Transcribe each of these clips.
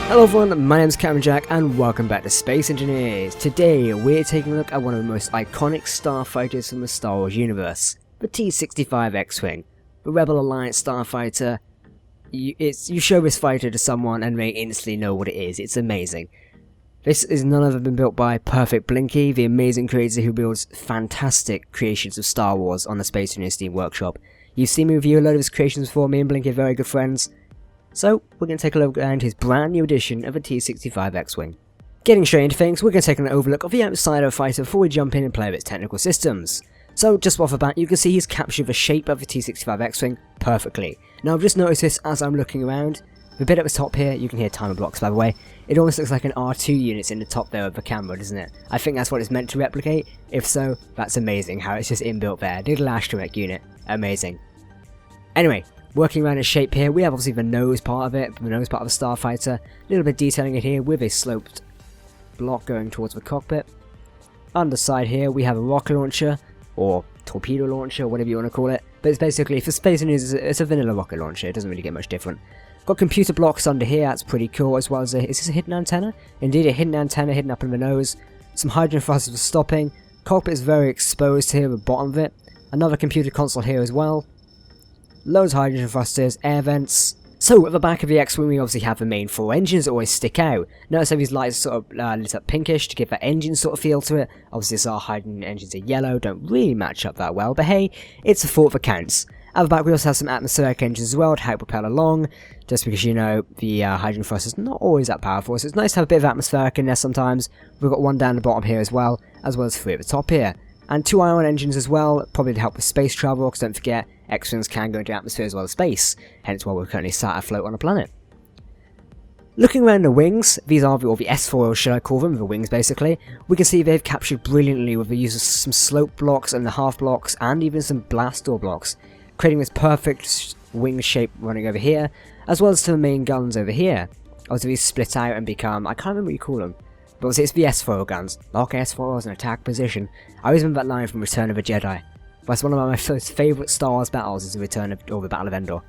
Hello everyone, my name is Captain Jack and welcome back to Space Engineers. Today we're taking a look at one of the most iconic starfighters from the Star Wars universe, the T-65 X-Wing. The Rebel Alliance starfighter. You show this fighter to someone and they instantly know what it is. It's amazing. This is none other than built by Perfect Blinky, the amazing creator who builds fantastic creations of Star Wars on the Space Engineers Steam Workshop. You've seen me review a load of his creations before. Me and Blinky are very good friends. So, we're going to take a look at his brand new edition of the T-65 X-Wing. Getting straight into things, we're going to take an overlook of the outside of the fighter before we jump in and play with its technical systems. So, just off the bat, you can see he's captured the shape of the T-65 X-Wing perfectly. Now, I've just noticed this as I'm looking around. The bit at the top here, you can hear timer blocks by the way, it almost looks like an R2 unit in the top there of the camera, doesn't it? I think that's what it's meant to replicate. If so, that's amazing how it's just inbuilt there. Little astromech unit. Amazing. Anyway, working around its shape here, we have obviously the nose part of it, the nose part of the starfighter, a little bit detailing it here with a sloped block going towards the cockpit. Underside here we have a rocket launcher, or torpedo launcher, whatever you want to call it, but it's basically, for Space Engineers, it's a vanilla rocket launcher, it doesn't really get much different. Got computer blocks under here, that's pretty cool, as well as is this a hidden antenna? Indeed, a hidden antenna hidden up in the nose, some hydrogen thrusters for stopping, cockpit is very exposed here at the bottom of it, another computer console here as well. Loads of hydrogen thrusters, air vents. So at the back of the X-Wing we obviously have the main four engines that always stick out. Notice how these lights sort of lit up pinkish to give that engine sort of feel to it. Obviously our hydrogen engines are yellow, don't really match up that well, but hey, it's a thought that counts. At the back we also have some atmospheric engines as well to help propel along, just because you know the hydrogen thrust is not always that powerful, so it's nice to have a bit of atmospheric in there sometimes. We've got one down the bottom here as well as three at the top here. And two ion engines as well, probably to help with space travel, because don't forget, X-Wings can go into atmosphere as well as space, hence why we're currently sat afloat on a planet. Looking around the wings, these are all the S-foils, should I call them, the wings basically, we can see they've captured brilliantly with the use of some slope blocks and the half blocks, and even some blast door blocks, creating this perfect wing shape running over here, as well as to the main guns over here. Obviously these split out and become, I can't remember what you call them, but it's the S-foil guns. Lock S-foils in attack position. I always remember that line from Return of the Jedi. That's one of my most favourite Star Wars battles is the the Battle of Endor.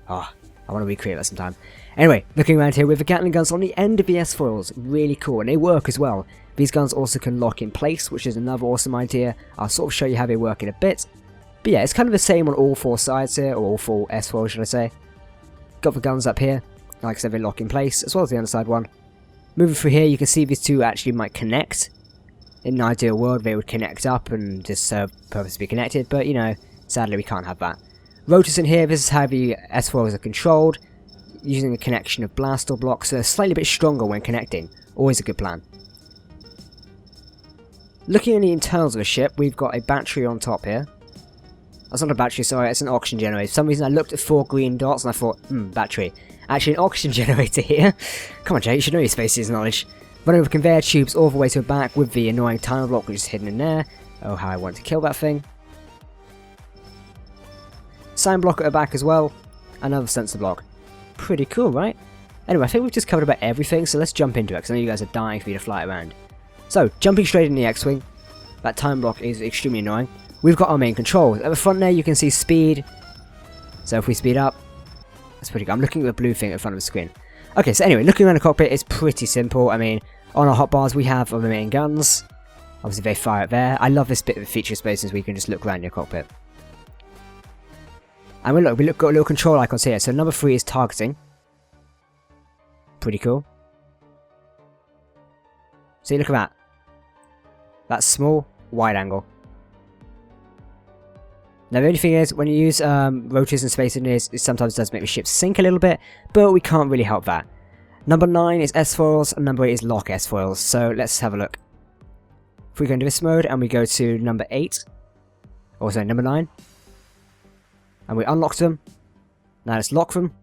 Oh, I want to recreate that sometime. Anyway, looking around here with the Gatling Guns on the end of the S-foils. Really cool, and they work as well. These guns also can lock in place, which is another awesome idea. I'll sort of show you how they work in a bit. But yeah, it's kind of the same on all four sides here, or all four S-foils should I say. Got the guns up here. Like I said, they lock in place, as well as the underside one. Moving through here, you can see these two actually might connect. In an ideal world, they would connect up and just serve the purpose to be connected, but you know, sadly we can't have that. Rotors in here, this is how the S-foils are controlled, using a connection of blast door blocks, so they're slightly bit stronger when connecting. Always a good plan. Looking at the internals of the ship, we've got a battery on top here. That's not a battery, sorry, it's an oxygen generator. For some reason I looked at 4 green dots and I thought, battery. Actually an oxygen generator here. Come on Jay, you should know your spaces knowledge. Running with conveyor tubes all the way to the back with the annoying timer block which is hidden in there. Oh, how I want to kill that thing. Sign block at the back as well. Another sensor block. Pretty cool, right? Anyway, I think we've just covered about everything, so let's jump into it, because I know you guys are dying for me to fly around. So, jumping straight in the X-Wing. That time block is extremely annoying. We've got our main controls. At the front there you can see speed. So if we speed up, that's pretty good. I'm looking at the blue thing at the front of the screen. Okay, so anyway, looking around the cockpit is pretty simple. I mean, on our hotbars we have our main guns. Obviously they fire up there. I love this bit of the feature spaces where you can just look around your cockpit. And we've got little control icons here. So number 3 is targeting. Pretty cool. See, look at that. That's small, wide angle. Now the only thing is, when you use rotors and space engineers, it sometimes does make the ship sink a little bit, but we can't really help that. Number 9 is S-foils, and number 8 is lock S-foils, so let's have a look. If we go into this mode, and we go to number 8, or sorry, number 9, and we unlock them, now let's lock them,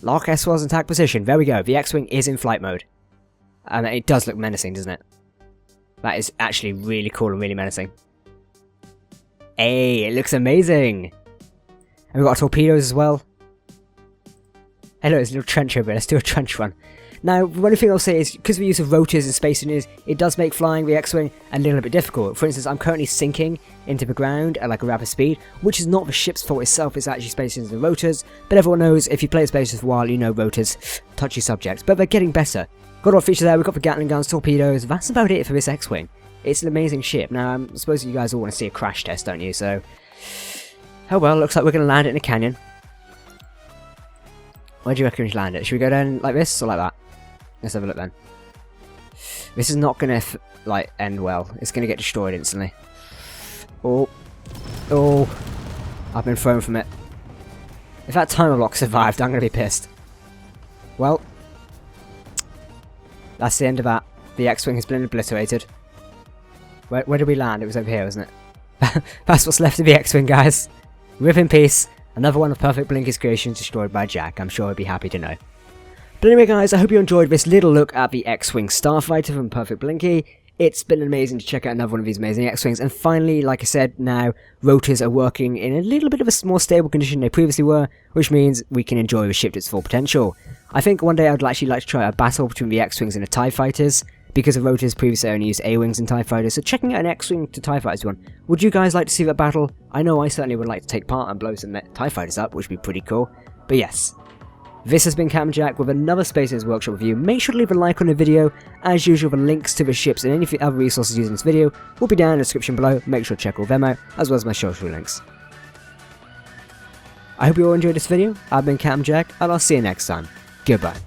lock S-foils in attack position, there we go, the X-Wing is in flight mode. And it does look menacing, doesn't it? That is actually really cool and really menacing. Hey, it looks amazing! And we've got our torpedoes as well. Hey look, there's a little trench over here, let's do a trench run. Now, one thing I'll say is, because of the use of rotors and Space Engineers, it does make flying the X-Wing a little bit difficult. For instance, I'm currently sinking into the ground at like a rapid speed, which is not the ship's fault itself, it's actually Space Engineers and rotors. But everyone knows, if you play Space for a while, you know rotors, touchy subjects. But they're getting better. Got our feature there, we've got the Gatling Guns, torpedoes, that's about it for this X-Wing. It's an amazing ship. Now, I suppose you guys all want to see a crash test, don't you? So, oh well, looks like we're going to land it in a canyon. Where do you reckon we should land it? Should we go down like this or like that? Let's have a look then. This is not going to, like, end well. It's going to get destroyed instantly. Oh. Oh. I've been thrown from it. If that timer block survived, I'm going to be pissed. Well. That's the end of that. The X-Wing has been obliterated. Where did we land? It was over here, wasn't it? That's what's left of the X-Wing, guys. Rip in peace. Another one of Perfect Blinky's creations destroyed by Jack. I'm sure he'd be happy to know. But anyway, guys, I hope you enjoyed this little look at the X-Wing Starfighter from Perfect Blinky. It's been amazing to check out another one of these amazing X-Wings, and finally, like I said, now rotors are working in a little bit of a more stable condition than they previously were, which means we can enjoy the ship to its full potential. I think one day I'd actually like to try a battle between the X-Wings and the TIE Fighters, because the rotors previously only used A-Wings and TIE Fighters, so checking out an X-Wing to TIE Fighters one. Would you guys like to see that battle? I know I certainly would like to take part and blow some TIE Fighters up, which would be pretty cool. But yes. This has been Captain Jack with another Space Engineers Workshop review. Make sure to leave a like on the video. As usual, the links to the ships and any of the other resources used in this video will be down in the description below. Make sure to check all of them out, as well as my social links. I hope you all enjoyed this video. I've been Captain Jack, and I'll see you next time. Goodbye.